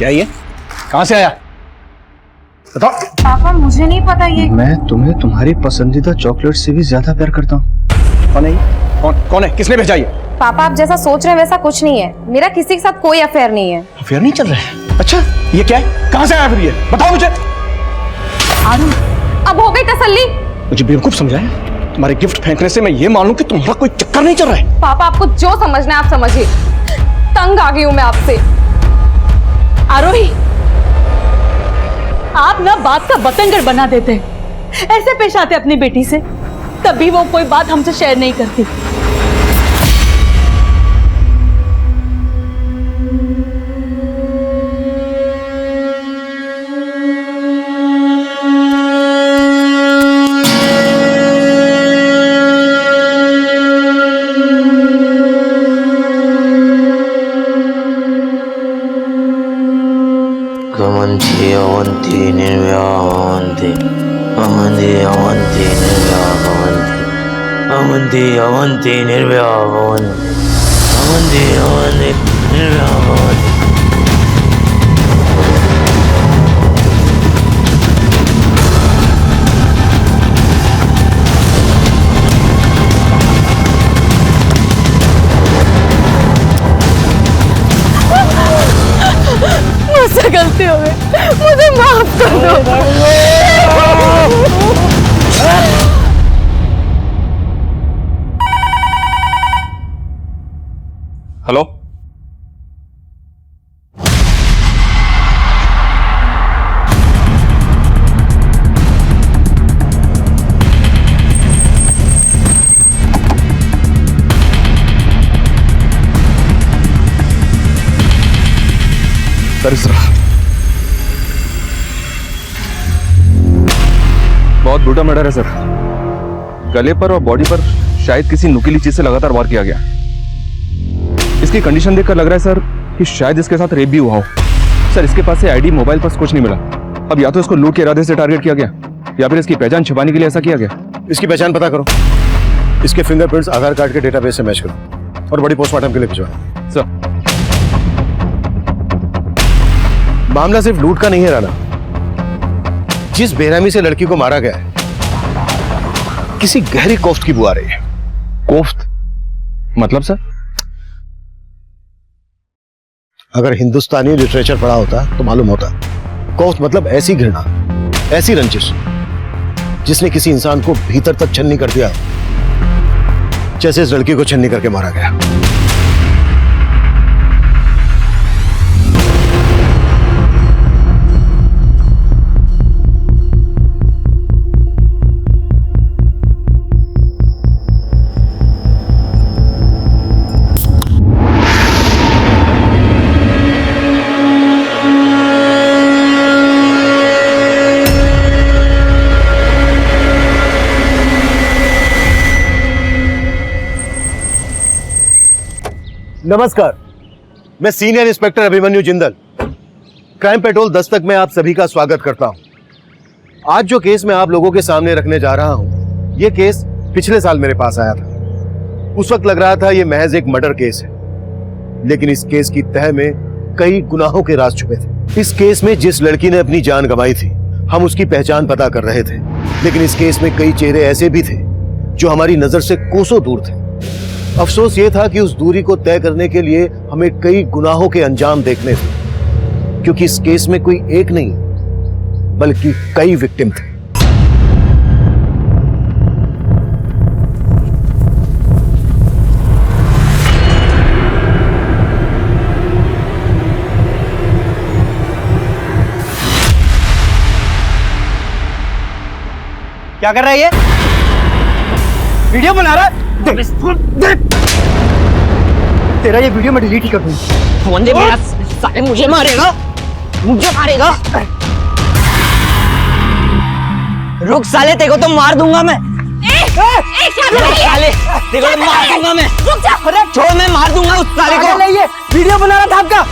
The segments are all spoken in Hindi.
क्या ये? कहां से आया? बताओ। पापा मुझे नहीं पता ये। मैं तुम्हें तुम्हारी पसंदीदा चॉकलेट से भी ज्यादा प्यार करता हूँ। कौन है ये? कौन है? किसने भेजा ये? पापा आप जैसा सोच रहे हैं वैसा कुछ नहीं है। मेरा किसी के साथ कोई अफेयर नहीं है। अफेयर नहीं चल रहा है? अच्छा, ये क्या है? कहां से आया फिर ये? बताओ मुझे। आरू, अब हो गई तसल्ली? मुझे बेवकूफ समझा है? तुम्हारे गिफ्ट फेंकने से मैं ये मान लूं कि तुम्हारा कोई चक्कर नहीं चल रहा है। पापा आपको जो समझना है आप समझिए। तंग आ गई हूं मैं आपसे। आरोही, आप ना बात का बतंगड़ बना देते हैं। ऐसे पेश आते अपनी बेटी से, तभी वो कोई बात हमसे शेयर नहीं करती। Avanti nirvyanti, avanti avanti nirvyanti, avanti avanti nirvyanti, avanti avanti nirvyanti. मुझसे गलती हो गई, मुझे माफ कर दो। हेलो, सर इस तरह बहुत ब्रूटल मर्डर है सर। गले पर और बॉडी पर शायद किसी नुकीली चीज से लगातार वार किया गया। इसकी कंडीशन देखकर लग रहा है सर कि शायद इसके साथ रेप भी हुआ हो। सर इसके पास से आईडी, मोबाइल, पर्स कुछ नहीं मिला। अब या तो इसको लूट के इरादे से टारगेट किया गया या फिर इसकी पहचान छिपाने के लिए ऐसा किया गया। इसकी पहचान पता करो, इसके फिंगरप्रिंट्स आधार कार्ड के डेटाबेस से मैच करो और बड़ी पोस्टमार्टम के लिए भिजवाओ। सर मामला सिर्फ लूट का नहीं है राणा। जिस बेरहमी से लड़की को मारा गया है, किसी गहरी कोफ्त की बुआ रही है। कोफ्त मतलब सर? अगर हिंदुस्तानी लिटरेचर पढ़ा होता तो मालूम होता। कोफ्त मतलब ऐसी घृणा, ऐसी रंजिश जिसने किसी इंसान को भीतर तक छन्नी कर दिया, जैसे इस लड़की को छन्नी करके मारा गया। नमस्कार, मैं senior inspector Abhimanyu Jindal, crime petrol Dastak में आप सभी का स्वागत करता हूं। आज जो केस मैं आप लोगों के सामने रखने जा रहा हूं, यह केस पिछले साल मेरे पास आया था। उस वक्त लग रहा था यह महज एक मर्डर केस है, लेकिन इस केस की तह में कई गुनाहों के राज छुपे थे। इस केस में जिस लड़की ने अपनी जान गंवाई थी, हम उसकी पहचान पता कर रहे थे, लेकिन इस केस में कई चेहरे ऐसे भी थे जो हमारी नजर से कोसों दूर थे। अफसोस ये था कि उस दूरी को तय करने के लिए हमें कई गुनाहों के अंजाम देखने थे, क्योंकि इस केस में कोई एक नहीं बल्कि कई विक्टिम थे। क्या कर रहा है ये? वीडियो बना रहा है? तेरा ये वीडियो मैं डिलीट ही कर दूंगा। फोन दे मेरा, साले मुझे मारेगा, मुझे मारेगा। रुक साले, तेरे को तो मार दूंगा मैं। साले तेरे को तो मार दूंगा मैं। रुक जा, छोड़, मैं मार दूंगा उस साले को। ये वीडियो बना रहा था आपका।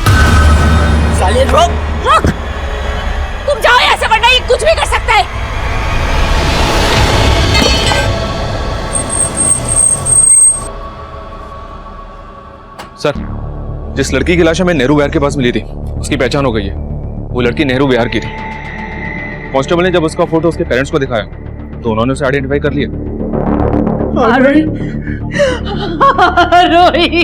साले रुक। रुक, तुम जाओ यहाँ से वरना ये कुछ भी कर सकता है। सर, जिस लड़की की लाश हमें नेहरू वैर के पास मिली थी, उसकी पहचान हो गई है। वो लड़की नेहरू बिहार की थी। कांस्टेबल ने जब उसका फोटो उसके पेरेंट्स को दिखाया तो उन्होंने उसे आइडेंटिफाई कर लिया। आरोही, आरोही।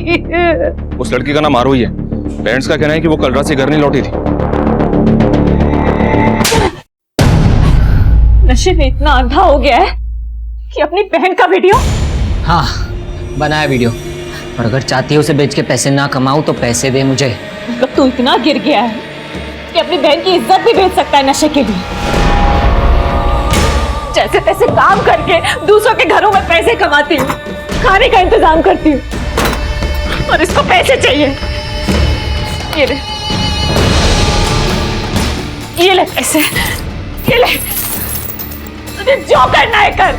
उस लड़की का नाम आरोही है। पेरेंट्स का कहना है कि वो कल रात से घर नहीं लौटी थी। नशे में इतना अंधा हो गया है कि अपनी बहन का वीडियो। हाँ, बनाया वीडियो। और अगर चाहती है उसे बेच के पैसे ना कमाऊं तो पैसे दे मुझे। मतलब तू इतना गिर गया है कि अपनी बहन की इज्जत भी बेच सकता है नशे के लिए। जैसे तैसे काम करके दूसरों के घरों में पैसे कमाती हूँ, खाने का इंतजाम करती हूँ, और इसको पैसे चाहिए। ये ले पैसे, ये ले। तुझे जो करना है कर।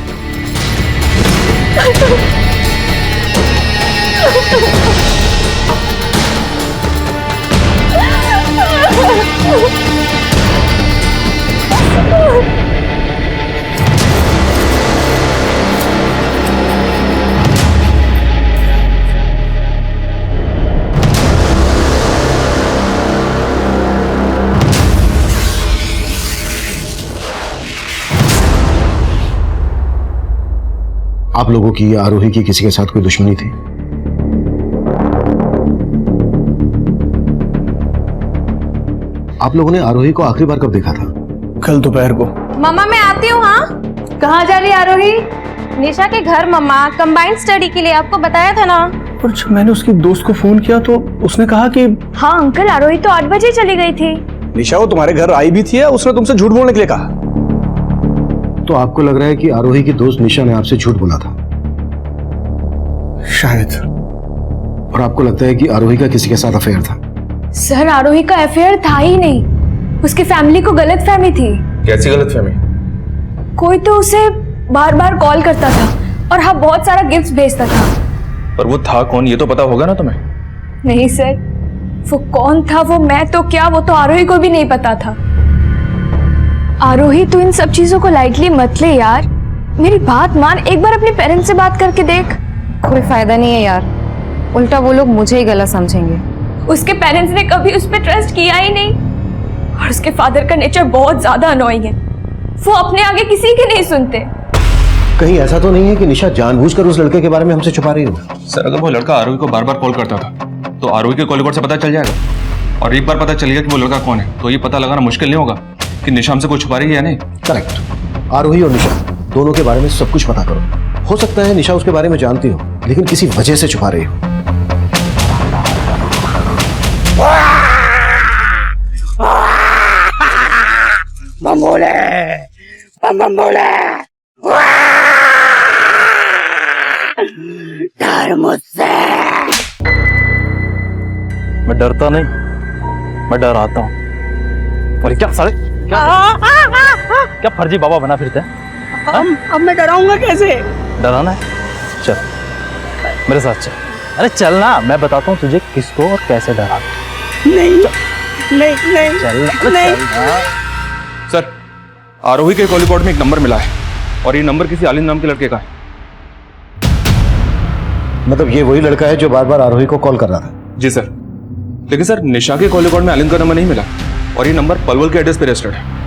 आप लोगों की आरोही की किसी के साथ कोई दुश्मनी थी? आप लोगों ने आरोही को आखिरी बार कब देखा था? कल दोपहर को। मम्मा मैं आती हूँ। हाँ, कहाँ जा रही है आरोही? निशा के घर मम्मा, कंबाइंड स्टडी के लिए। आपको बताया था ना। पर जब मैंने उसकी दोस्त को फोन किया तो उसने कहा कि हाँ अंकल, आरोही तो 8 बजे चली गई थी। निशा वो तुम्हारे घर आई भी थी या उसने तुमसे झूठ बोलने के लिए कहा? तो आपको लग रहा है कि आरोही की दोस्त निशा ने आपसे झूठ बोला था? शायद। और आपको लगता है कि आरोही का किसी के साथ अफेयर था? सर, आरोही का अफेयर था ही नहीं। उसकी फैमिली को गलतफहमी थी। कैसी गलतफहमी? कोई तो उसे बार बार कॉल करता था और हाँ बहुत सारा गिफ्ट भेजता था। पर वो था कौन ये तो पता होगा ना तुम्हें? नहीं सर, वो कौन था वो मैं तो क्या, वो तो आरोही को भी नहीं पता था। आरोही तू इन सब चीजों को लाइटली मत ले यार। मेरी बात मान, एक बार अपने पेरेंट्स से बात करके देख। कोई फायदा नहीं है यार, उल्टा वो लोग मुझे ही गलत समझेंगे। उसके पेरेंट्स ने कभी उस पर ट्रस्ट किया ही नहीं, और उसके फादर का नेचर बहुत ज्यादा अनोइंग है। वो अपने आगे किसी के नहीं सुनते। कहीं ऐसा तो नहीं है कि निशा जानबूझकर उस लड़के के बारे में हमसे छुपा रही हो? सर अगर वो लड़का आरोही को बार बार कॉल करता था तो आरोही के कॉल रिकॉर्ड से पता चल जाएगा। और एक बार पता चल गया कि वो लड़का कौन है तो ये पता लगाना मुश्किल नहीं होगा कि निशा हमसे कुछ छुपा रही है या नहीं। करेक्ट। आरोही और निशा दोनों के बारे में सब कुछ पता करो। हो सकता है निशा उसके बारे में जानती हो लेकिन किसी वजह से छुपा रही हो। बम्बोले, बम्बोले, डर मुझसे। मैं डरता नहीं, मैं डराता हूँ। और क्या साले क्या फर्जी बाबा बना फिरते हैं? अब मैं डराऊंगा कैसे? डराना है? चल मेरे साथ चल। अरे चल ना, मैं बताता हूँ तुझे किसको और कैसे डराना। नहीं नहीं नहीं चल नहीं। सर आरोही के कॉल रिकॉर्ड में एक नंबर मिला है और ये नंबर किसी आलिंद नाम के लड़के का है। मतलब ये वही लड़का है जो बार बार आरोही को कॉल कर रहा था? जी सर। लेकिन सर निशा के कॉल रिकॉर्ड में आलिंद का नंबर नहीं मिला और ये नंबर पलवल के एड्रेस पे रजिस्टर्ड है।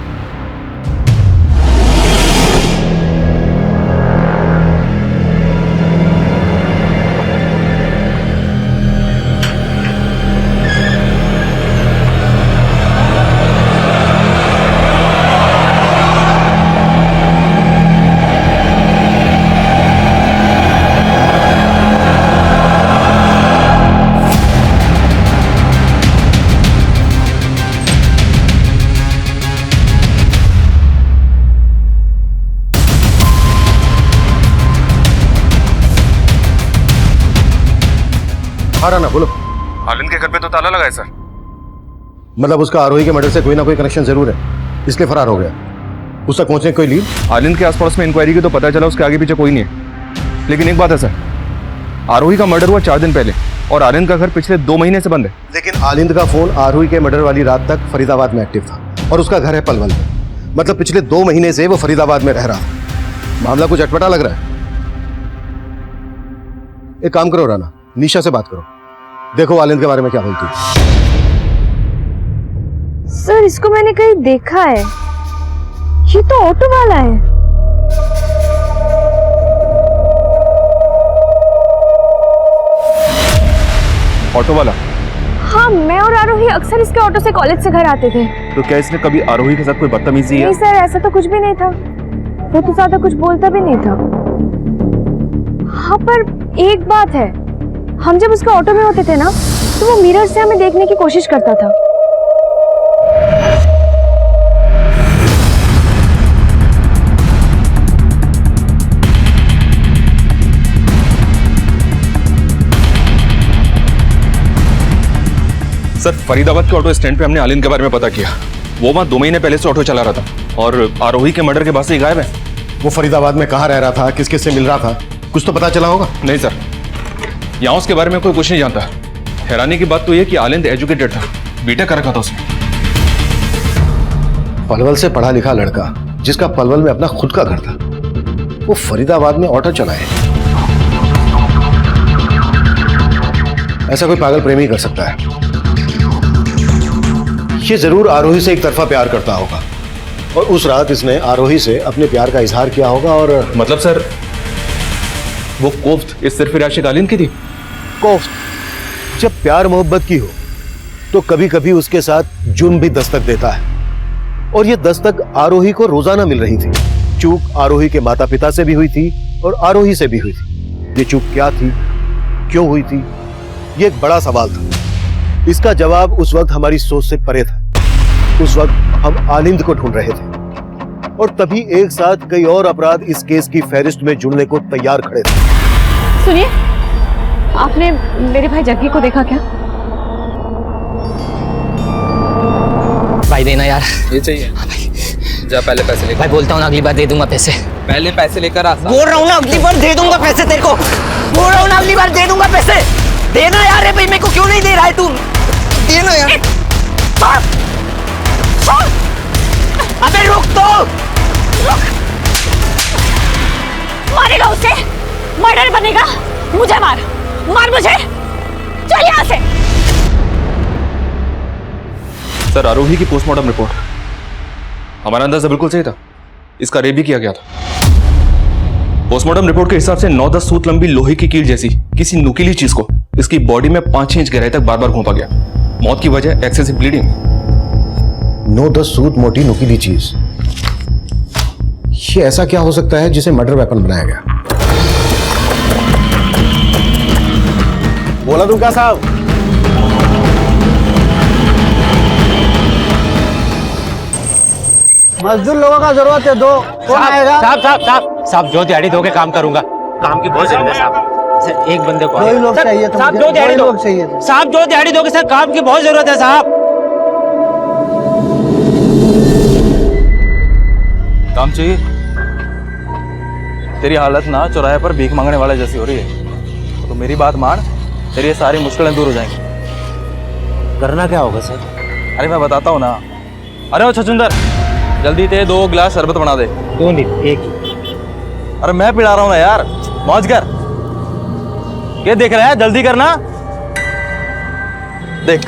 हाँ राना बोलो। आलिंद के घर पे तो ताला लगा है सर। मतलब उसका आरोही के मर्डर से कोई ना कोई कनेक्शन जरूर है, इसलिए फरार हो गया। उस तक पहुंचने की कोई लीड? आलिंद के आसपास में इंक्वायरी की तो पता चला उसके आगे पीछे कोई नहीं है। लेकिन एक बात है सर, आरोही का मर्डर हुआ 4 दिन पहले और आलिंद का घर पिछले 2 महीने से बंद है। लेकिन आलिंद का फोन आरोही के मर्डर वाली रात तक फरीदाबाद में एक्टिव था और उसका घर है पलवल में। मतलब पिछले 2 महीने से वो फरीदाबाद में रह रहा था। मामला कुछ अटपटा लग रहा है। एक काम करो राना, निशा से बात करो, देखो आलिंद के बारे में क्या बोलती है। सर इसको मैंने कहीं देखा है, ये तो ऑटो वाला है। ऑटो वाला? हाँ, मैं और आरोही अक्सर इसके ऑटो से कॉलेज से घर आते थे। तो क्या इसने कभी आरोही के साथ कोई बदतमीजी नहीं सर, ऐसा तो कुछ भी नहीं था, वो तो ज्यादा कुछ बोलता भी नहीं था। हाँ पर एक बात है, हम जब उसके ऑटो में होते थे ना, तो वो मिरर से हमें देखने की कोशिश करता था। सर, फरीदाबाद के ऑटो स्टैंड पे हमने आलिन के बारे में पता किया। वो वहाँ 2 महीने पहले से ऑटो चला रहा था और आरोही के मर्डर के बाद से ही गायब है। वो फरीदाबाद में कहाँ रह रहा था, किस किस से मिल रहा था, कुछ तो पता चला होगा? नहीं सर, यहाँ उसके बारे में कोई कुछ नहीं जानता। हैरानी की बात तो ये कि आलिंद एजुकेटेड था, बीटेक कर रखा था उसने। पलवल से पढ़ा लिखा लड़का जिसका पलवल में अपना खुद का घर था, वो फरीदाबाद में ऑटो चलाए, ऐसा कोई पागल प्रेमी कर सकता है? ये जरूर आरोही से एक तरफा प्यार करता होगा और उस रात इसने आरोही से अपने प्यार का इजहार किया होगा। और मतलब सर, वो कोफ्त इस सिर्फ आशिक आलिंद की थी? कोफ्त जब प्यार मोहब्बत की हो तो कभी कभी उसके साथ जुर्म भी दस्तक देता है, और ये दस्तक आरोही को रोजाना मिल रही थी। चूक आरोही के माता पिता से भी हुई थी और आरोही से भी हुई थी। ये चूक क्या थी, क्यों हुई थी, ये एक बड़ा सवाल था। इसका जवाब उस वक्त हमारी सोच से परे था। उस वक्त हम आलिंद को ढूंढ रहे थे और तभी एक साथ कई और अपराध इस केस की फहरिस्त में जुड़ने को तैयार खड़े थे। सुनिए, आपने मेरे भाई जग्गी को देखा क्या? भाई देना यार। ये चाहिए? जा पहले पैसे लेकर। भाई बोलता हूँ ना, अगली बार दे दूंगा पैसे। पहले पैसे लेकर आ। बोल रहा हूँ ना, अगली बार दे दूंगा पैसे तेरे को। बोल रहा हूँ ना, अगली बार दे दूंगा पैसे। देना यार। भाई मेरे को क्यों नहीं दे रहा है तू? देना यार। अबे रुक तो। मारेगा उसे, मर्डर बनेगा। मुझे मार, मार मुझे, चल यहाँ से। सर, आरोही की पोस्टमार्टम रिपोर्ट, हमारा अंदाजा बिल्कुल सही था, इसका रेप भी किया गया था। पोस्टमार्टम रिपोर्ट के हिसाब से 9-10 सूत लंबी लोहे की कील जैसी किसी नुकीली चीज को इसकी बॉडी में 5-6 इंच गहराई तक बार बार घोंपा गया। मौत की वजह एक्सेसिव ब्लीडिंग। 9-10 सूत मोटी नुकीली चीज, ये ऐसा क्या हो सकता है जिसे मर्डर वेपन बनाया गया? बोला तुम क्या साहब? मजदूर लोगों का जरूरत है, दो कौन आएगा? साहब जो दिहाड़ी दोगे काम करूंगा। काम की बहुत जरूरत है साहब। सर एक बंदे को 2 लोग चाहिए थे। साहब, 2 दिहाड़ी दो। साहब 2 दिहाड़ी दोगे सर, काम की बहुत जरूरत है साहब। काम चाहिए? तेरी हालत ना चौराहे पर भीख मांगने वाले जैसी हो रही है, तो मेरी बात मान, तेरी ये सारी मुश्किलें दूर हो जाएंगी। करना क्या होगा सर? अरे मैं बताता हूँ ना। अरे ओ छछुंदर, जल्दी ते 2 गिलास शरबत बना दे। 2 नहीं, 1। अरे मैं पिला रहा हूँ ना यार, मौज कर। ये देख रहा है, जल्दी करना। देख,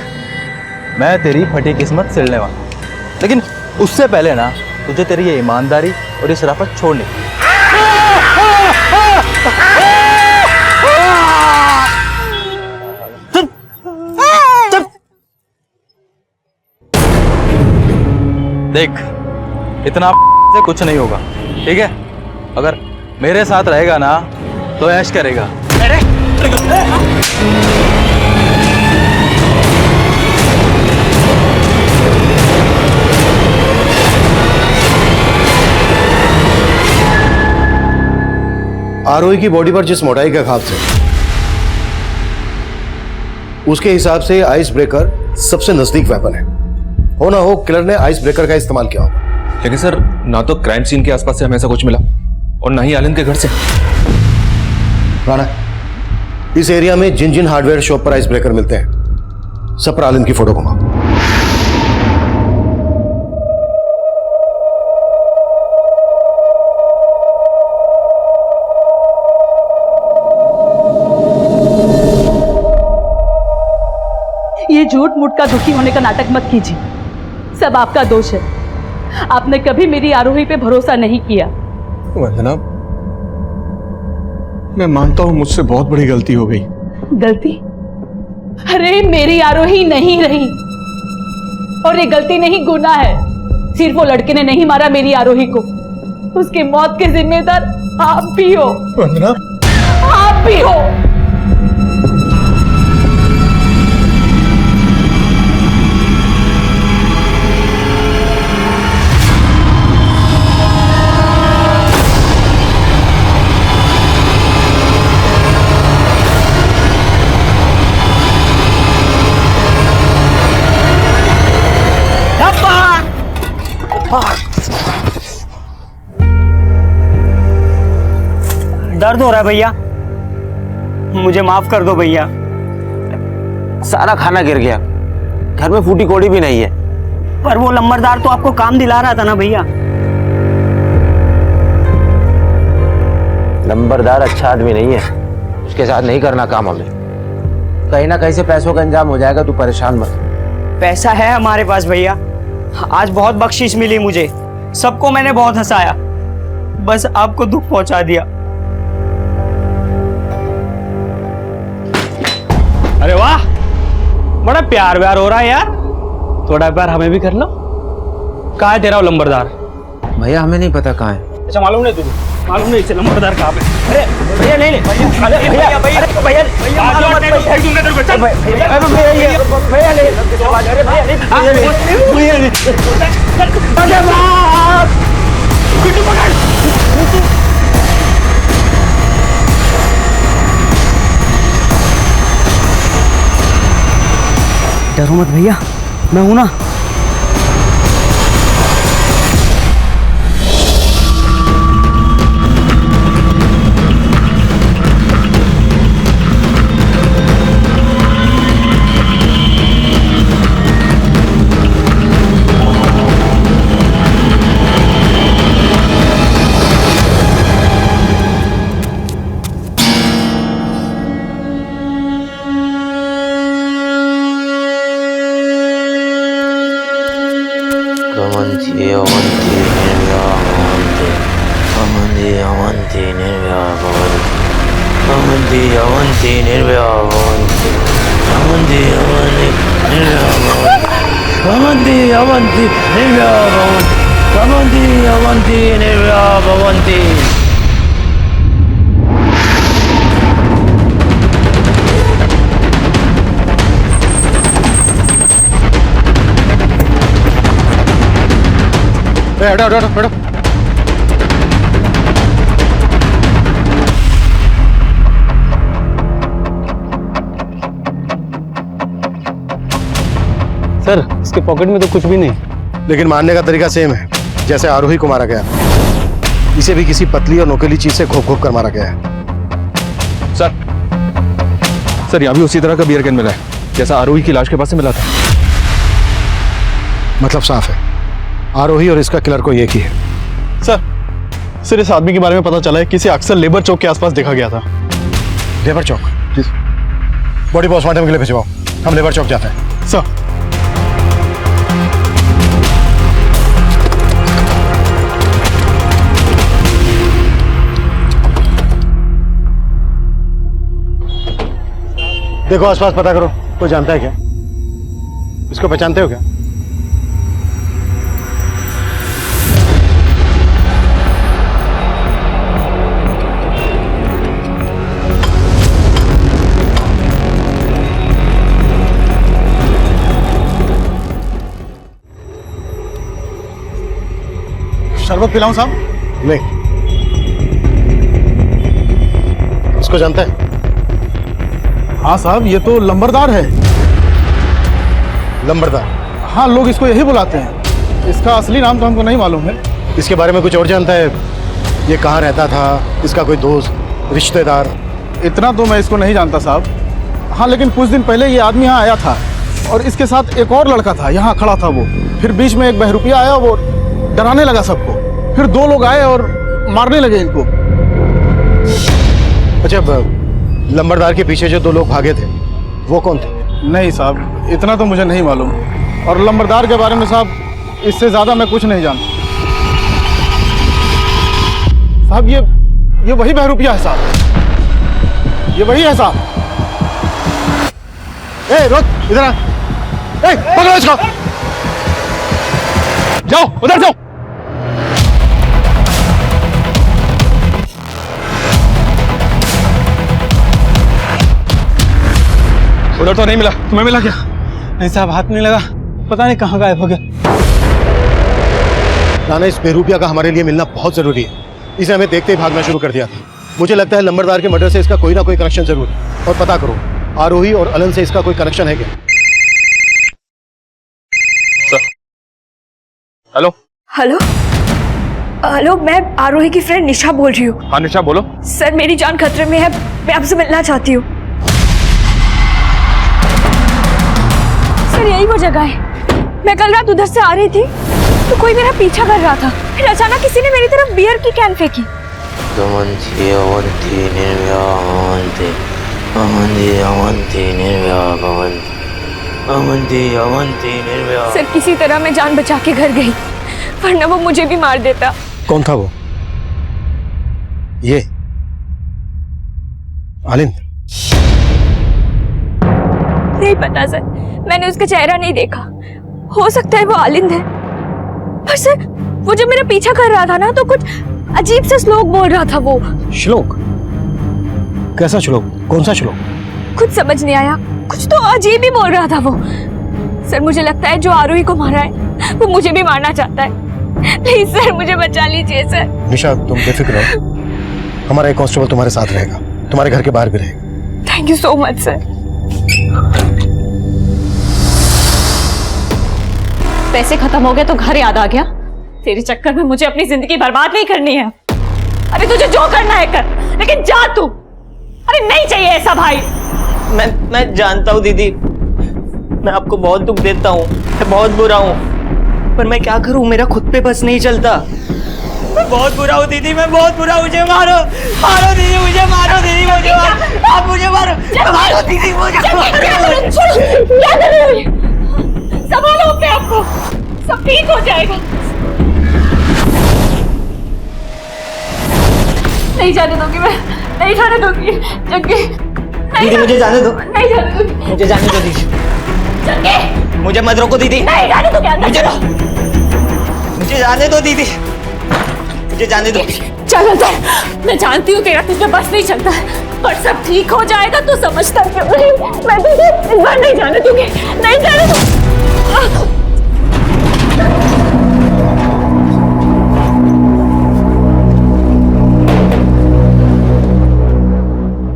मैं तेरी फटी किस्मत सिलने वाला हूं, लेकिन उससे पहले ना तुझे तेरी ये ईमानदारी और ये शराफत छोड़नी। देख, इतना से कुछ नहीं होगा, ठीक है? अगर मेरे साथ रहेगा ना तो ऐश करेगा। आरोही की बॉडी पर जिस मोटाई का घाव थे, उसके हिसाब से आइस ब्रेकर सबसे नजदीक वेपन है। हो ना हो किलर ने आइस ब्रेकर का इस्तेमाल किया होगा। लेकिन सर, ना तो क्राइम सीन के आसपास से हमें ऐसा कुछ मिला और ना ही आलिंद के घर से। राणा, इस एरिया में जिन जिन हार्डवेयर शॉप पर आइस ब्रेकर मिलते हैं, सब पर आलिंद की फोटो घुमाओ। ये झूठ मूठ का दुखी होने का नाटक मत कीजिए। सब आपका दोष है। आपने कभी मेरी आरोही पे भरोसा नहीं किया। वंदना, मैं मानता हूँ मुझसे बहुत बड़ी गलती हो गई। गलती? अरे मेरी आरोही नहीं रही, और ये गलती नहीं गुनाह है। सिर्फ वो लड़के ने नहीं मारा मेरी आरोही को, उसकी मौत के जिम्मेदार आप भी हो। वंदना, आप भी हो। दर्द हो रहा है भैया, मुझे माफ कर दो भैया। सारा खाना गिर गया, घर में फूटी कोड़ी भी नहीं है। पर वो लंबरदार तो आपको काम दिला रहा था ना भैया। नंबरदार अच्छा आदमी नहीं है, उसके साथ नहीं करना काम हमें। कहीं ना कहीं से पैसों का इंतजाम हो जाएगा, तू परेशान मत। पैसा है हमारे पास भैया, आज बहुत बख्शिश मिली मुझे, सबको मैंने बहुत हंसाया, बस आपको दुख पहुंचा दिया। अरे वाह, बड़ा प्यार व्यार हो रहा है यार, थोड़ा प्यार हमें भी कर लो। कहाँ है तेरा वो लंबरदार? भैया हमें नहीं पता कहाँ है। अच्छा, मालूम नहीं तुझे? मालूम नहीं इसे लंबरदार कहाँ पे? अरे भैया नहीं भैया भैया भैया डरो मत भैया, मैं हूं ना। हटो हटो हटो। सर, इसके पॉकेट में तो कुछ भी नहीं। लेकिन मारने का तरीका सेम है जैसे आरोही को मारा गया। इसे भी किसी पतली और नोकीली चीज से घोप घोप कर मारा गया है। सर यहाँ भी उसी तरह का बियर कैन मिला है जैसा आरोही की लाश के पास से मिला था। मतलब साफ है, आरोही और इसका किलर को एक ही है। सर इस आदमी के बारे में पता चला है कि इसे अक्सर लेबर चौक के आसपास देखा गया था। लेबर चौक? बॉडी पोस्टमार्टम के लिए भिजवाओ, हम लेबर चौक जाते हैं। सर देखो आसपास पता करो, कोई जानता है क्या? इसको पहचानते हो क्या? शरबत पिलाऊं साहब? नहीं। इसको जानता है? हाँ साहब, ये तो लंबरदार है। लंबरदार? हाँ, लोग इसको यही बुलाते हैं। इसका असली नाम तो हमको नहीं मालूम है। इसके बारे में कुछ और जानता है? ये कहाँ रहता था? इसका कोई दोस्त, रिश्तेदार? इतना तो मैं इसको नहीं जानता साहब। हाँ, लेकिन कुछ दिन पहले ये आदमी यहाँ आया था और इसके साथ एक और लड़का था, यहाँ खड़ा था वो। फिर बीच में एक बहरूपिया आया, वो डराने लगा सबको। फिर दो लोग आए और मारने लगे इनको। अच्छा, लंबरदार के पीछे जो दो लोग भागे थे वो कौन थे? नहीं साहब, इतना तो मुझे नहीं मालूम। और लंबरदार के बारे में साहब इससे ज्यादा मैं कुछ नहीं जानता साहब। ये वही बहरूपिया है साहब, ये वही है साहब। ए रोक, इधर आ। ए पकड़ो इसको, जाओ उधर जाओ। उधर तो नहीं मिला, तुम्हें मिला क्या? नहीं साहब, हाथ नहीं लगा, पता नहीं कहाँ गायब हो गया। नाना, इस बहरूपिया का हमारे लिए मिलना बहुत जरूरी है। इसे हमें देखते ही भागना शुरू कर दिया था। मुझे लगता है लंबरदार के मर्डर से इसका कोई ना कोई कनेक्शन जरूर है। और पता करो, आरोही और अलन से इसका कोई कनेक्शन है क्या? हेलो हेलो हेलो, मैं आरोही की फ्रेंड निशा बोल रही हूँ। हाँ निशा बोलो। सर, मेरी जान खतरे में है, मैं आपसे मिलना चाहती हूँ। सर, यही वो जगह है। मैं कल रात उधर से आ रही थी तो कोई मेरा पीछा कर रहा था, फिर अचानक किसी ने मेरी तरफ बियर की कैन फेंकी। सर, किसी तरह मैं जान बचा के घर गई, वरना वो मुझे भी मार देता। कौन था वो? ये आलिंद? नहीं पता सर, मैंने उसका चेहरा नहीं देखा। हो सकता है वो आलिंद है, पर सर वो जब मेरा पीछा कर रहा था ना तो कुछ अजीब सा श्लोक बोल रहा था। वो श्लोक? कैसा श्लोक? कौन सा श्लोक? कुछ समझ नहीं आया, कुछ तो अजीब ही बोल रहा था वो। सर, मुझे लगता है जो आरोही को मारा है वो मुझे भी मारना चाहता है। प्लीज सर, मुझे बचा लीजिए सर। निशा, तुम बेफिक्र रहो, हमारा एक कांस्टेबल तुम्हारे साथ रहेगा, तुम्हारे घर के बाहर भी रहेगा। Thank you so much sir. पैसे खत्म हो गए तो घर याद आ गया। तेरे चक्कर में मुझे अपनी जिंदगी बर्बाद नहीं करनी है। अरे तुझे जो करना है कर, लेकिन जा तू। अरे नहीं चाहिए ऐसा भाई। मैं जानता हूँ दीदी, मैं आपको बहुत दुख देता हूँ, मैं बहुत बुरा हूँ, पर मैं क्या करूँ, मेरा खुद पे बस नहीं चलता। मैं बहुत बुरा हूँ दीदी, मैं बहुत बुरा हूँ। मुझे मारो, मारो दीदी, मुझे मारो दीदी, मुझे मारो, आप मुझे मारो, मारो दीदी, मुझे मारो। क्या कर रही हो? संभालो अपने आप को, सब ठीक हो जाएगा। नहीं जाने दूंगी मैं, नहीं जाने दूंगी जग्गी। दीदी मुझे जाने दो, नहीं जाने दूंगी, मुझे जाने दो दीदी। जग्गी मुझे मत रोको दीदी। नहीं जाने दूंगी अंदर। मुझे जाने दो दीदी, मुझे जाने दो। चल अंदर, मैं जानती हूँ तेरा तुझे बस नहीं चलता, पर सब ठीक हो जाएगा। तू समझता क्यों नहीं? मैं तुझे इस बार नहीं जाने दूंगी, नहीं जाने दूंगी।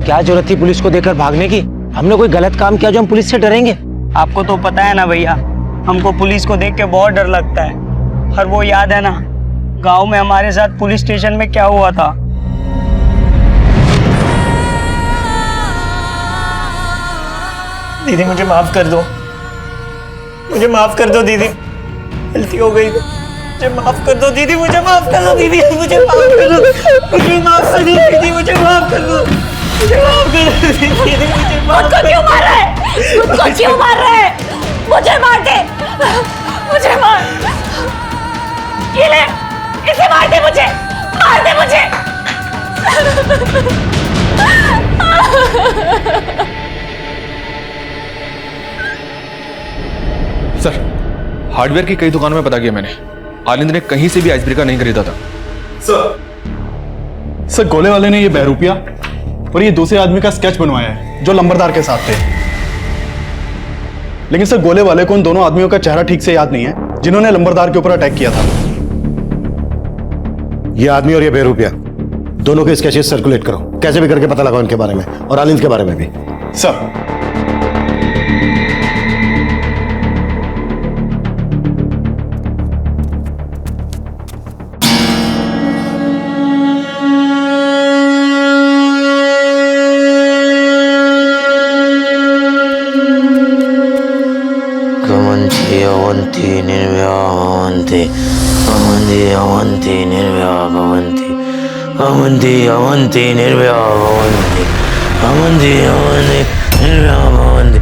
क्या जरूरत थी पुलिस को देखकर भागने की? हमने कोई गलत काम किया जो हम पुलिस से डरेंगे? आपको तो पता है ना भैया, हमको पुलिस को देख के बहुत डर लगता है। और वो याद है ना, गांव में हमारे साथ पुलिस स्टेशन में क्या हुआ था? दीदी मुझे माफ कर दो, मुझे माफ कर दो दीदी, गलती हो गई तो मुझे माफ कर दो दीदी, मुझे माफ कर दो दीदी, मुझे माफ कर दो, मुझे माफ कर दो दीदी, मुझे माफ कर दो, मुझे माफ कर दो दीदी, मुझे माफ कर दो। क्यों मार रहा है? मुझको क्यों मार रहा है? मुझे मार दे, मुझे मार। ये ले, इसे मार दे, मुझे मार दे, मुझे। सर, हार्डवेयर की कई दुकानों में पता किया मैंने, आलिंद ने कहीं से भी आइस ब्रेकर नहीं खरीदा था। सर गोले वाले ने ये बहरूपिया और ये दूसरे आदमी का स्केच बनवाया है जो लंबरदार के साथ थे। लेकिन सर गोले वाले को उन दोनों आदमियों का चेहरा ठीक से याद नहीं है जिन्होंने लंबरदार के ऊपर अटैक किया था। ये आदमी और ये बहरूपिया दोनों के स्केचेस सर्कुलेट करो, कैसे भी करके पता लगाओ इनके बारे में और आलिंद के बारे में भी। सर अवंती निर्व्यावंती अवंती अवंती निर्व्यावंती अवंती अवंती निर्व्यावंती अवंती अवंती निर्व्यावंती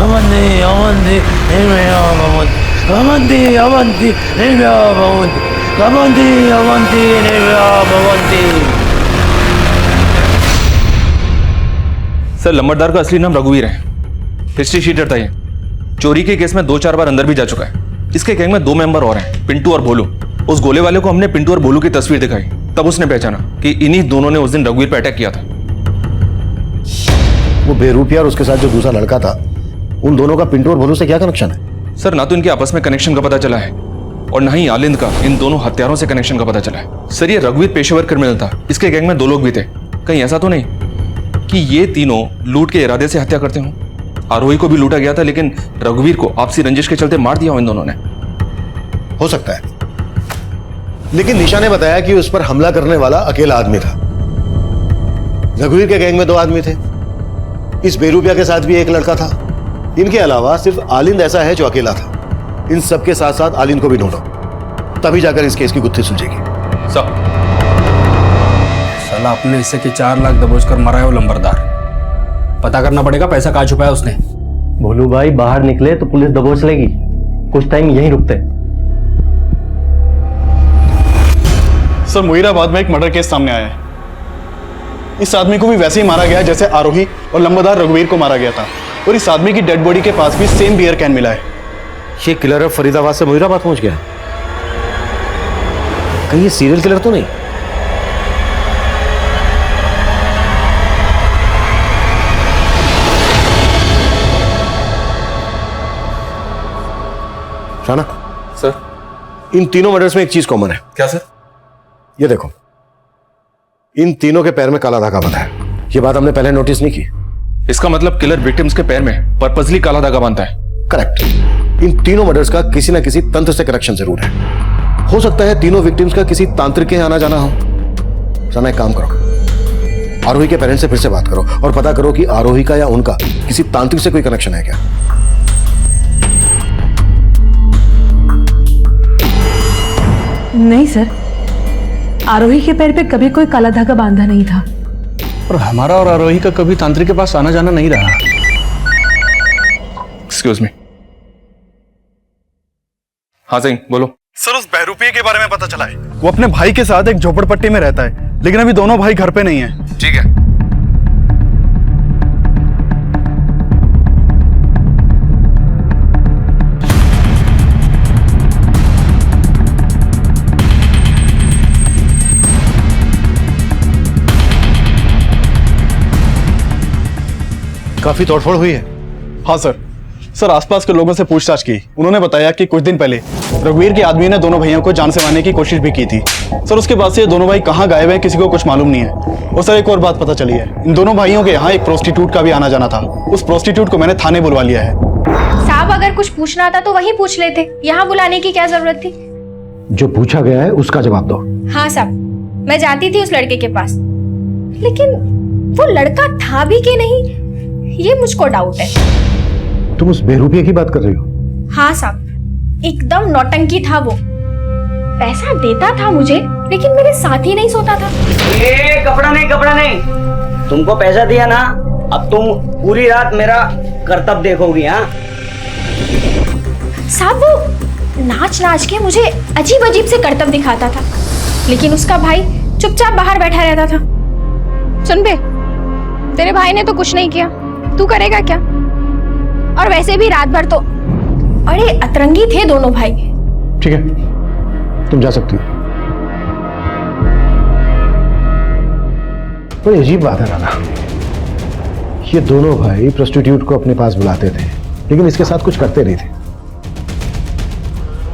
अवंती अवंती निर्व्यावंती अवंती अवंती निर्भया भवन्ति अवंती अवंती निर्भया भवन्ति। सर लंबरदार का असली नाम रघुवीर है। हिस्ट्री शीटर था ये। चोरी के केस में 2-4 बार अंदर भी जा चुका है। इसके गैंग में 2 मेंबर और हैं, पिंटू और भोलू। उस गोले वाले को हमने पिंटू और भोलू की तस्वीर दिखाई, तब उसने पहचाना कि इन्हीं दोनों ने उस दिन रघुवीर पर अटैक किया था। वो बेरूपिया और उसके साथ जो दूसरा लड़का था, उन दोनों का पिंटू और भोलू से क्या कनेक्शन है? सर ना तो इनके आपस में कनेक्शन का पता चला है और ना ही आलिंद का इन दोनों हत्यारों से कनेक्शन का पता चला है। सर ये रघुवीर पेशेवर क्रिमिनल था। इसके गैंग में 2 लोग भी थे। कहीं ऐसा तो नहीं कि ये तीनों लूट के इरादे से हत्या करते हों? आरोही को भी लूटा गया था, लेकिन रघुवीर को आपसी रंजिश के चलते मार दिया हो इन दोनों ने। हो सकता है, लेकिन निशा ने बताया कि उस पर हमला करने वाला अकेला आदमी था। रघुवीर के गैंग में 2 आदमी थे। इस बेरूपिया के साथ भी एक लड़का था। इनके अलावा सिर्फ आलिंद ऐसा है जो अकेला था। इन सबके साथ साथ आलिंद को भी ढूंढो, तभी जाकर इस केस की गुत्थी सुलझेगी। साला अपने हिस्से के 4 लाख दबोच कर मरा है वो लंबरदार। पता करना पड़ेगा पैसा कहाँ छुपाया उसने। भोलू भाई बाहर निकले तो पुलिस दबोच लेगी, कुछ टाइम यहीं रुकते। सर मुहीराबाद में एक मर्डर केस सामने आया है। इस आदमी को भी वैसे ही मारा गया जैसे आरोही और लंबरदार रघुवीर को मारा गया था, और इस आदमी की डेड बॉडी के पास भी सेम बियर कैन मिला है। ये किलर अब फरीदाबाद से मुहीराबाद पहुंच गया। कहीं ये सीरियल किलर तो नहीं? राणा सर, इन तीनों मर्डर्स में एक चीज कॉमन है। क्या सर? ये देखो, इन तीनों के पैर में काला धागा बंधा है। ये बात हमने पहले नोटिस नहीं की। इसका मतलब किलर विक्टिम्स के पैर में पर्पसली काला धागा बांधता है। करेक्ट। इन तीनों मर्डर्स का किसी ना किसी तंत्र से कनेक्शन जरूर है। हो सकता है तीनों विक्टिम्स का किसी तांत्रिक के आना जाना हो। राणा एक काम करो, आरोही के पेरेंट्स से फिर से बात करो और पता करो कि आरोही का या उनका किसी तांत्रिक से कोई कनेक्शन है क्या। नहीं सर, आरोही के पैर पे कभी कोई काला धागा बांधा नहीं था। और हमारा और आरोही का कभी तांत्रिक के पास आना जाना नहीं रहा। Excuse me. हाँ सिंह बोलो। सर उस बहरूपिये के बारे में पता चला है। वो अपने भाई के साथ एक झोपड़पट्टी में रहता है, लेकिन अभी दोनों भाई घर पे नहीं है। ठीक है। काफी तोड़फोड़ हुई है। हाँ सर आसपास के लोगों से पूछताछ की। उन्होंने बताया कि कुछ दिन पहले रघुवीर के आदमी ने दोनों भाइयों को जान से मारने की कोशिश भी की थी। सर उसके बाद से ये दोनों भाई कहाँ गायब हैं किसी को कुछ मालूम नहीं है। और सर एक और बात पता चली है, इन दोनों भाइयों के यहाँ एक प्रोस्टिट्यूट का भी आना जाना था। उस प्रोस्टिट्यूट को मैंने थाने बुलवा लिया है। साहब अगर कुछ पूछना था तो वहीं पूछ लेते, यहाँ बुलाने की क्या जरूरत थी? जो पूछा गया है उसका जवाब दो। हाँ साहब, मैं जाती थी उस लड़के के पास, लेकिन वो लड़का था भी कि नहीं ये मुझको डाउट है। तुम उस बेरूपिये की बात कर रही हो? हाँ साहब, एकदम नौटंकी था वो। पैसा देता था मुझे, लेकिन मेरे साथ ही नहीं सोता था। ये कपड़ा नहीं, तुमको पैसा दिया ना, अब तुम पूरी रात मेरा कर्तव्य देखोगी। हाँ साहब वो नाच नाच के मुझे अजीब अजीब से करतब दिखाता था, लेकिन उसका भाई चुपचाप बाहर बैठा रहता था। सुन बे, तेरे भाई ने तो कुछ नहीं किया, तू करेगा क्या? और वैसे भी रात भर तो अरे अतरंगी थे दोनों भाई। ठीक है, तुम जा सकती हो। बड़ी अजीब बात है राणा, ये दोनों भाई प्रोस्टिट्यूट को अपने पास बुलाते थे, लेकिन इसके साथ कुछ करते नहीं थे,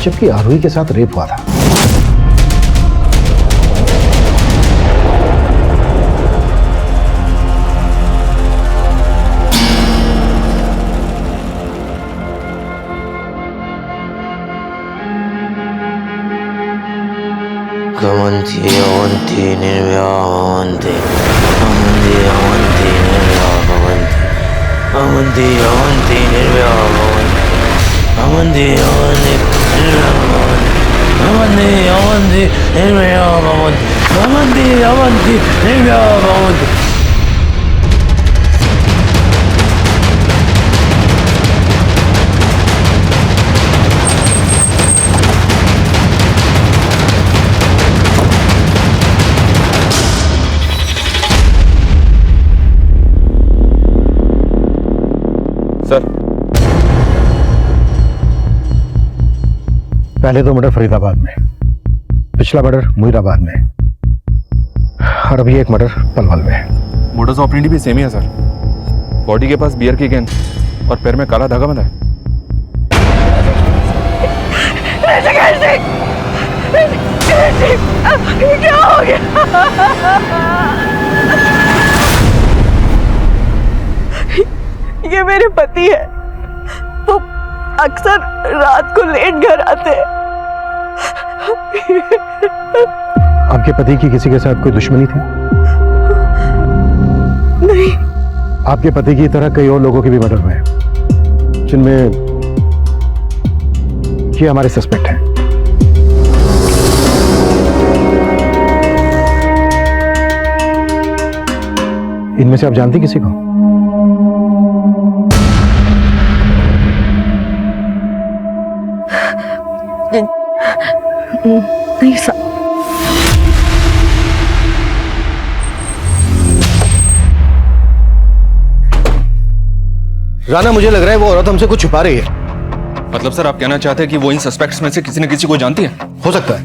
जबकि आरोही के साथ रेप हुआ था। अवंती अवंती निर्भया भवन्ति अवंती अवंती निर्भया भवन्ति अवंती अवंती निर्भया भवन्ति अवंती अवंती निर्भया भवन्ति अवंती अवंती निर्भया भवन्ति अवंती अवंती निर्भया भवन्ति। पहले तो मर्डर फरीदाबाद में, पिछला मर्डर मुहीराबाद में, और अभी एक मर्डर पलवल में। मोडस ऑपरेंडी भी सेम ही है सर। बॉडी के पास बियर की कैन और पैर में काला धागा बंधा है। क्या हो गया? ये मेरे पति है। वो अक्सर रात को लेट घर आते हैं। आपके पति की किसी के साथ कोई दुश्मनी थी? नहीं। आपके पति की तरह कई और लोगों के भी मर्डर हुए हैं, जिनमें ये हमारे सस्पेक्ट हैं। इनमें से आप जानती किसी को? नहीं सर। राना, मुझे लग रहा है वो औरत हमसे कुछ छुपा रही है। मतलब सर आप कहना चाहते हैं कि वो इन सस्पेक्ट्स में से किसी न किसी को जानती है? हो सकता है।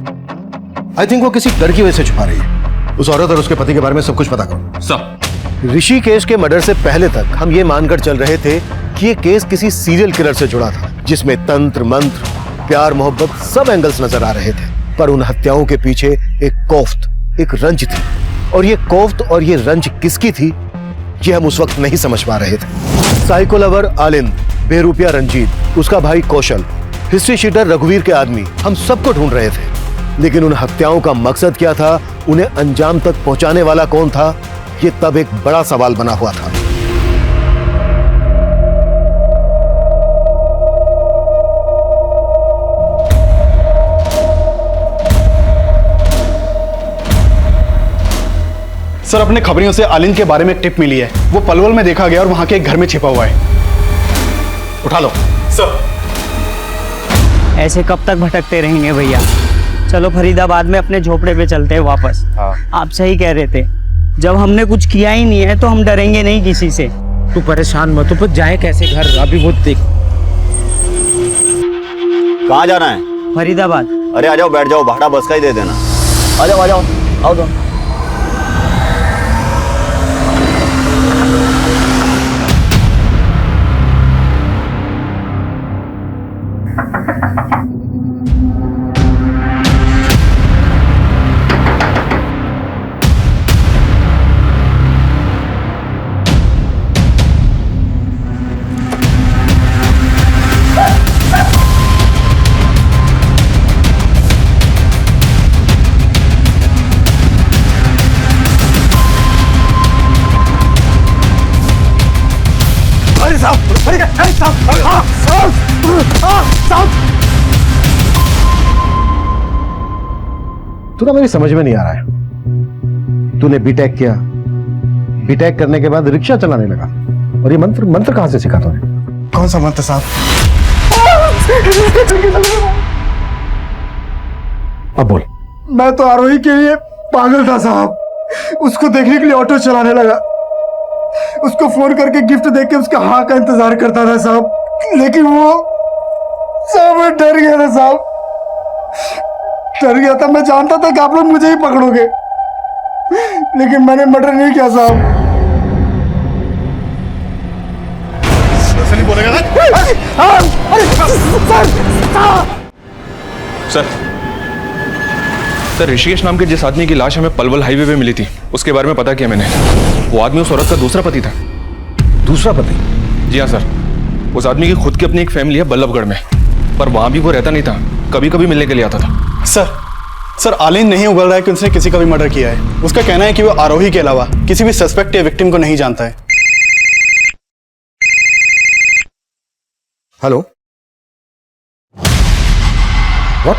आई थिंक वो किसी डर की वजह से छुपा रही है। उस औरत और उसके पति के बारे में सब कुछ पता करो। सर, ऋषिकेश के मर्डर से पहले तक हम ये मानकर चल रहे थे कि ये केस किसी सीरियल किलर से जुड़ा था, जिसमें तंत्र मंत्र, प्यार मोहब्बत सब एंगल्स नजर आ रहे थे। पर उन हत्याओं के पीछे एक कोफ्त, एक रंज थी, और ये कोफ्त और ये रंज किसकी थी ये हम उस वक्त नहीं समझ पा रहे थे। साइको लवर आलिंद, बेरुपिया रंजीत, उसका भाई कौशल, हिस्ट्री शीटर रघुवीर के आदमी, हम सबको ढूंढ रहे थे। लेकिन उन हत्याओं का मकसद क्या था, उन्हें अंजाम तक पहुंचाने वाला कौन था, ये तब एक बड़ा सवाल बना हुआ था। सर, अपने खबरियों से आलिंद के बारे में एक टिप मिली है। वो पलवल में देखा गया और वहां के एक घर में छिपा हुआ है। उठा लो। सर, ऐसे कब तक भटकते रहेंगे भैया? चलो फरीदाबाद में अपने झोपड़े पे चलते हैं वापस। आप सही कह रहे थे, जब हमने कुछ किया ही नहीं है तो हम डरेंगे नहीं किसी से। तू परेशान मत हो, जाए कैसे घर, अभी वो देख। कहाँ जाना है? फरीदाबाद। अरे आ जाओ, बैठ जाओ, भाड़ा बस का ही दे देना। आ जाओ आ जाओ, आओ तो। तू ना मेरी समझ में नहीं आ रहा है। तूने बीटेक किया, बीटेक करने के बाद रिक्शा चलाने लगा, और ये मंत्र मंत्र कहां से सीखा तूने? कौन सा मंत्र साहब? अब बोल। मैं तो आरोही के लिए पागल था साहब। उसको देखने के लिए ऑटो चलाने लगा, उसको फोन करके गिफ्ट देके उसका हाँ का इंतजार करता था साहब। लेकिन वो साहब डर गया था साहब, डर गया था। मैं जानता था कि आप लोग मुझे ही पकड़ोगे, लेकिन मैंने मर्डर नहीं किया साहब। ऐसे नहीं बोलेगा ना? सर, ऋषिकेश नाम के जिस आदमी की लाश हमें पलवल हाईवे पे मिली थी, उसके बारे में पता किया मैंने। वो आदमी उस औरत का दूसरा पति था। दूसरा पति? जी हाँ सर। उस आदमी की खुद की अपनी एक फैमिली है बल्लभगढ़ में, पर वहां भी वो रहता नहीं था, कभी कभी मिलने के लिए आता था। सर, आलिंद नहीं उगल रहा है कि उसने किसी का भी मर्डर किया है। उसका कहना है कि वो आरोही के अलावा किसी भी सस्पेक्ट या विक्टिम को नहीं जानता है। Hello, what?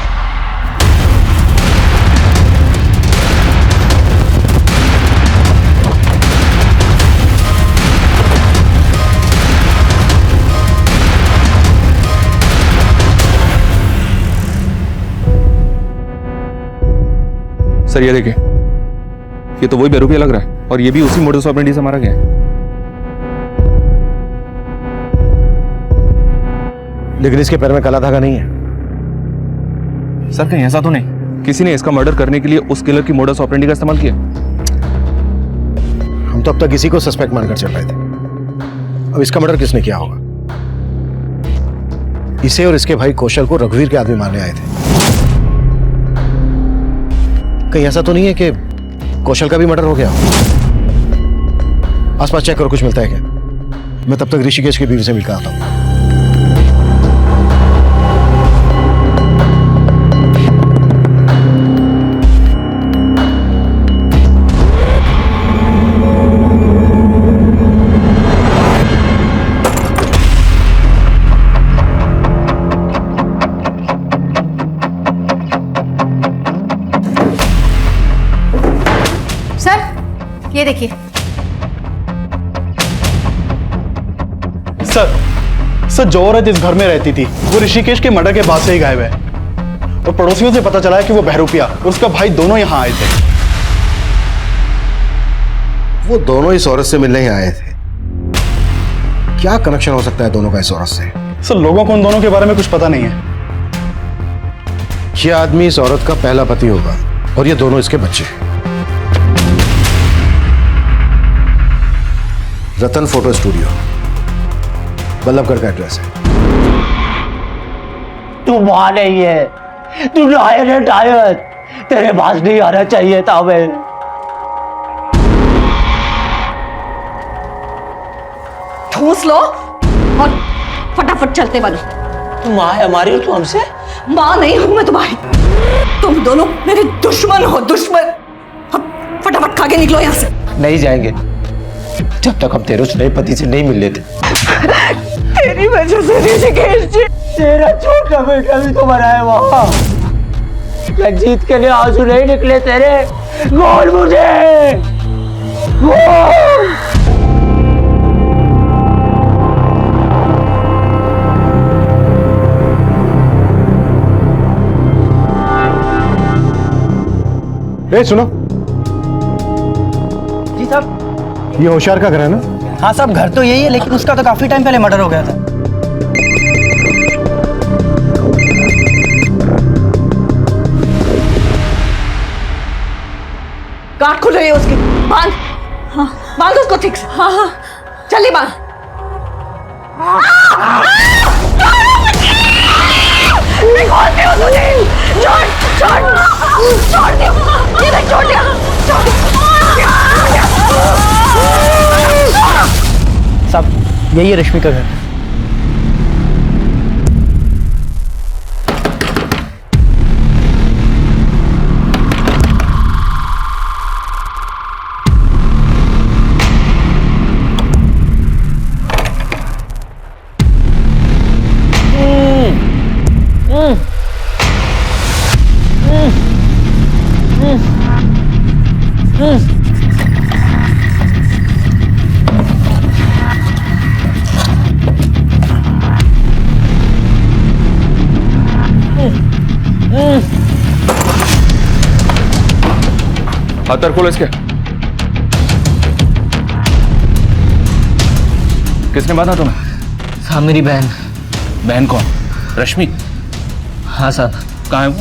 सर ये देखिए, ये तो वही बेरुपिया लग रहा है, और ये भी उसी मोडस ऑपरेंडी से मारा गया है। लेकिन इसके पैर में काला धागा नहीं है। सर कहीं ऐसा तो नहीं किसी ने इसका मर्डर करने के लिए उस किलर की मोडस ऑपरेंडी का इस्तेमाल किया? हम तो अब तक इसी को सस्पेक्ट मानकर चल रहे थे। अब इसका मर्डर किसने किया होगा? इसे और इसके भाई कौशल को रघुवीर के आदमी मारने आए थे। कहीं ऐसा तो नहीं है कि कौशल का भी मर्डर हो गया? आसपास चेक करो, कुछ मिलता है क्या? मैं तब तक ऋषिकेश की बीवी से मिलकर आता हूं। सर ये देखिए। सर जो औरत इस घर में रहती थी वो ऋषिकेश के मर्डर के बाद से ही गायब है, और पड़ोसियों से पता चला है कि वो बहरूपिया और उसका भाई दोनों यहाँ आए थे। वो दोनों इस औरत से मिलने ही आए थे। क्या कनेक्शन हो सकता है दोनों का इस औरत से? सर लोगों को उन दोनों के बारे में कुछ पता नहीं है। ये आदमी इस औरत का पहला पति होगा और ये दोनों इसके बच्चे। रतन फोटो स्टूडियो, बल्लभगढ़ का एड्रेस है। तू वहां नहीं है, तू लायर है टायर। तेरे पास नहीं आना चाहिए था। मैं ठूस लो और फटाफट चलते बनो। तुम माँ है हमारी हो, तू हमसे? माँ नहीं हूं मैं तुम्हारी। तुम दोनों मेरे दुश्मन हो, दुश्मन। अब फटाफट खा के निकलो यहाँ से। नहीं जाएंगे जब तक हम तेरे उस नए पति से नहीं मिल लेते। तेरी वजह से ऋषिकेश जी, तेरा छोटा बेटा भी तो मरा है वहां। रंजीत के लिए आंसू नहीं निकले तेरे। बोल मुझे, बोल। ए सुनो जी साहब। ये होशियार का घर है ना? हाँ साहब, घर तो यही है, लेकिन उसका तो काफी टाइम पहले मर्डर हो गया था। गांठ खुल रही है उसकी। बांध, हाँ बांध उसको ठीक से। हाँ हाँ चलिए बांध। छोड़ दियो तुझे। छोड़ छोड़ छोड़ दियो। ये देख छोड़ दिया। साहब यही है रश्मि का घर। हाथ खोलो इसके। किसने बांधा तुम्हें? साहब मेरी बहन। बहन कौन? रश्मि? हाँ साहब। कहाँ है वो?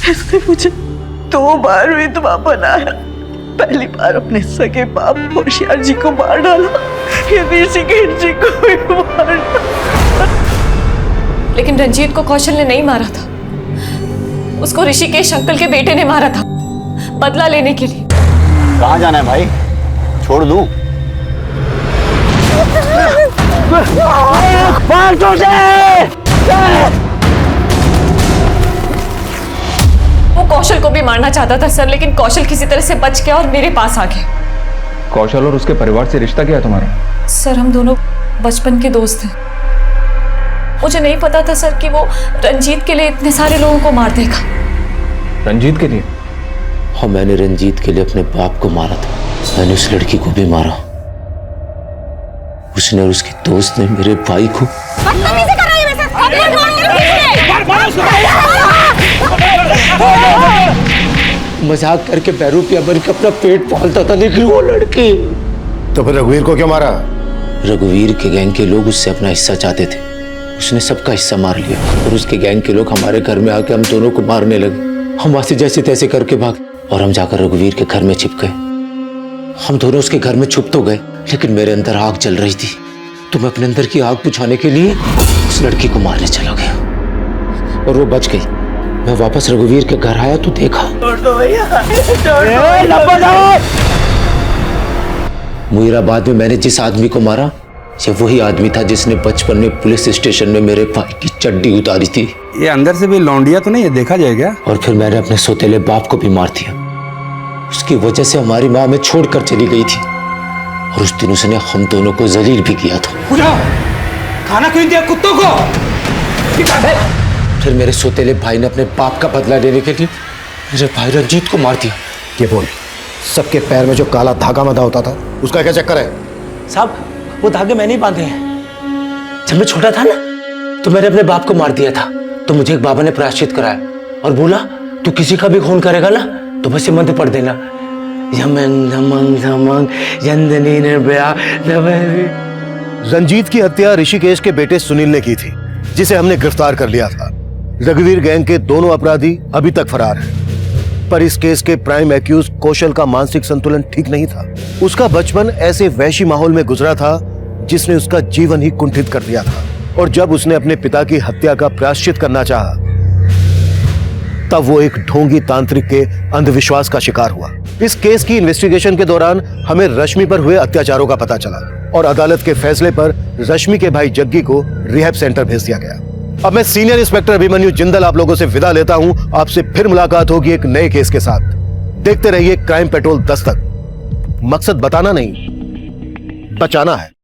इसने मुझे 2 बार विधवा बनाया। पहली बार अपने सगे बाप होशियार जी को मार डाला, ये ऋषिकेश जी को भी मार डाला। लेकिन रंजीत को कौशल ने नहीं मारा था, उसको ऋषिकेश अंकल के बेटे ने मारा था, बदला लेने के लिए। कहाँ जाना है भाई? छोड़ दूं? वो कौशल को भी मारना चाहता था सर, लेकिन कौशल किसी तरह से बच गया और मेरे पास आ गया। कौशल और उसके परिवार से रिश्ता क्या है तुम्हारा? सर हम दोनों बचपन के दोस्त हैं। मुझे नहीं पता था सर कि वो रंजीत के लिए इतने सारे लोगों को मार देगा। रंजीत के लिए? और मैंने रंजीत के लिए अपने बाप को मारा था। मैंने उस लड़की को भी मारा। उसने और उसके दोस्त ने मेरे भाई को। मजाक करके बैरूपिया बन के अपना पेट पालता था, लेकिन वो लड़की। तो फिर रघुवीर को क्यों मारा? रघुवीर के गैंग के लोग उससे अपना हिस्सा चाहते थे। उसने सबका हिस्सा मार लिया और उसके गैंग के लोग हमारे घर में आके हम दोनों को मारने लगे। हम वहां से जैसे तैसे करके भाग और हम जाकर रघुवीर के घर में छिप गए। हम दोनों उसके घर में छुप तो गए, लेकिन मेरे अंदर आग जल रही थी, तो मैं अपने अंदर की आग बुझाने के लिए उस लड़की को मारने चला गया और वो बच गई। मैं वापस रघुवीर के घर आया तो देखा मुईराबाद में मैंने जिस आदमी को मारा, ये वही आदमी था जिसने बचपन में पुलिस स्टेशन में मेरे भाई की चड्डी उतारी थी। ये अंदर से भी लौंडिया तो नहीं है, देखा जाएगा। और फिर मैंने अपने सौतेले बाप को भी मार दिया। उसकी वजह से हमारी माँ हमें छोड़कर चली गई थी और उस दिन उसने हम दोनों को जलील भी किया था। खाना क्यों दिया कुत्तों को? फिर मेरे सौतेले भाई ने अपने बाप का बदला लेने के लिए मेरे भाई रंजीत को मार दिया। ये बोल, सबके पैर में जो काला धागा बंधा होता था, उसका क्या चक्कर है? साहब, वो धागे मैंने ही बांधे हैं। जब मैं छोटा था ना, तो मैंने अपने बाप को मार दिया था, तो मुझे एक बाबा ने प्रायश्चित कराया और बोला तू किसी का भी खून करेगा ना तो बस ये मंत्र पढ़ देना, यमन धमंग धमंग यंदनी निर्भया। रंजीत की हत्या ऋषिकेश के बेटे सुनील ने की थी, जिसे हमने गिरफ्तार कर लिया था। रघुवीर गैंग के दोनों अपराधी अभी तक फरार हैं, पर इस केस के प्राइम एक्यूज कौशल का मानसिक संतुलन ठीक नहीं था। उसका बचपन ऐसे वैशी माहौल में गुजरा था जिसने उसका जीवन ही कुंठित कर दिया था, और जब उसने अपने पिता की हत्या का प्रायश्चित करना चाहा, तब वो एक ढोंगी तांत्रिक के अंधविश्वास का शिकार हुआ। इस केस की इन्वेस्टिगेशन के दौरान हमें रश्मि पर हुए अत्याचारों का पता चला और अदालत के फैसले पर रश्मि के भाई जग्गी को रिहैब सेंटर भेज दिया गया। अब मैं सीनियर इंस्पेक्टर अभिमन्यु जिंदल आप लोगों से विदा लेता हूं। आपसे फिर मुलाकात होगी एक नए केस के साथ। देखते रहिए क्राइम पेट्रोल दस्तक। मकसद बताना नहीं, बचाना है।